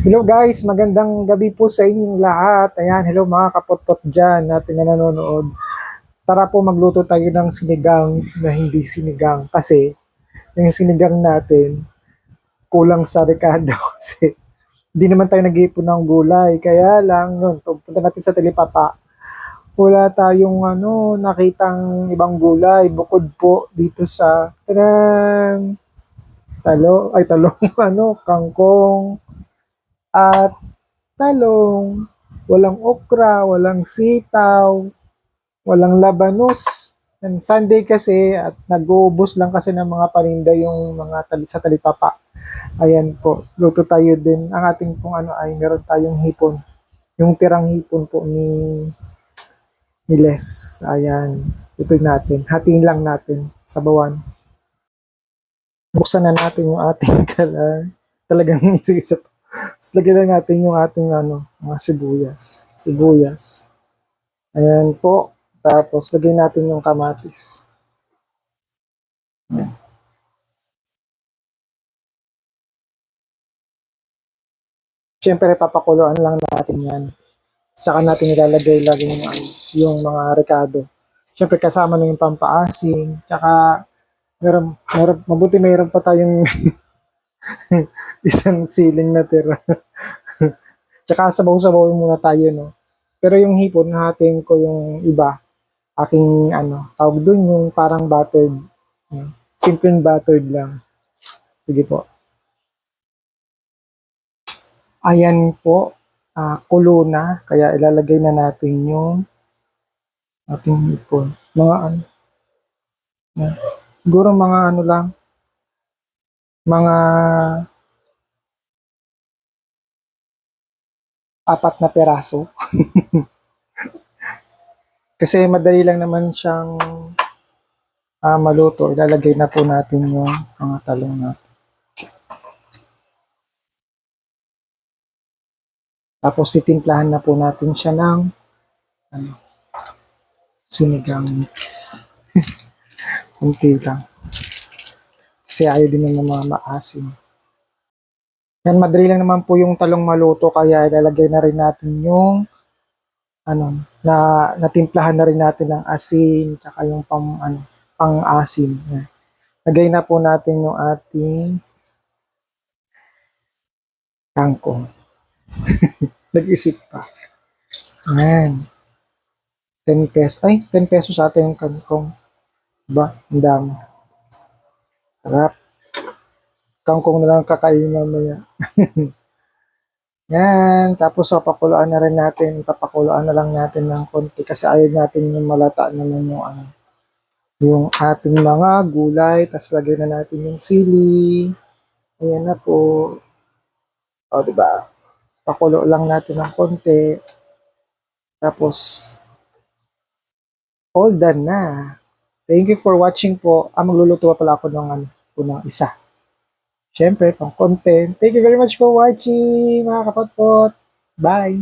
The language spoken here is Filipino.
Hello guys, magandang gabi po sa inyong lahat. Ayan, hello mga kapotpot dyan natin na nanonood. Tara po magluto tayo ng sinigang na hindi sinigang. Kasi yung sinigang natin kulang sa rekado kasi hindi naman tayo nag-iipon ng gulay. Kaya lang yun, punta natin sa Talipapa. Wala tayong nakitang ibang gulay bukod po dito sa talong, kangkong at talong, walang okra, walang sitaw, walang labanos. And Sunday kasi at nag-uubos lang kasi ng mga paninda yung mga sa talipapa. Ayan po, luto tayo din. Ang ating pong ay meron tayong hipon. Yung tirang hipon po ni Les. Ayan, ito natin. Hatiin lang natin sa bawan. Buksan na natin yung ating talagang isa-isa. Tapos lagyan na natin yung ating mga sibuyas. Sibuyas. Ayan po. Tapos lagyan natin yung kamatis. Ayan. Siyempre papakuluan lang natin yan. Saka natin ilalagay lagi yung mga rekado. Siyempre kasama na yung pampaasim. Tsaka mabuti mayroon pa tayong isang siling na tira. Tsaka sabaw-sabaw muna tayo, no? Pero yung hipon, hahatiin ko yung iba. Aking tawag dun yung parang buttered. Simpleng buttered lang. Sige po. Ayan po, kulo na. Kaya ilalagay na natin yung ating hipon. Mga siguro mga lang, mga apat na peraso. Kasi madali lang naman siyang maluto. Ilalagay na po natin yung mga talong natin. Tapos titimplahan na po natin siya ng sinigang mix. Kunti lang. Kasi ayaw din ng mga maasim. Yan, madali lang naman po yung talong maluto kaya ilalagay na rin natin yung na natimplahan na rin natin ng asin tsaka yung pang-asim. Yan. Lagay na po natin yung ating kangkong. Nag-isip pa. Yan. 10 pesos. Ay, 10 pesos sa atin yung kangkong. Ba? Ang dami. Sarap. Kangkong na lang kakainin mamaya. Yan. Tapos papakuluan na rin natin. Papakuluan na lang natin ng konti kasi ayaw natin yung malata naman yung ating mga gulay. Tapos lagyan na natin yung sili. Ayan na po. O, diba? Pakulo lang natin ng konti. Tapos, all done na. Thank you for watching po. Magluluto pa pala ako ng isa. Siyempre, pang content. Thank you very much for watching, mga kapatpot. Bye!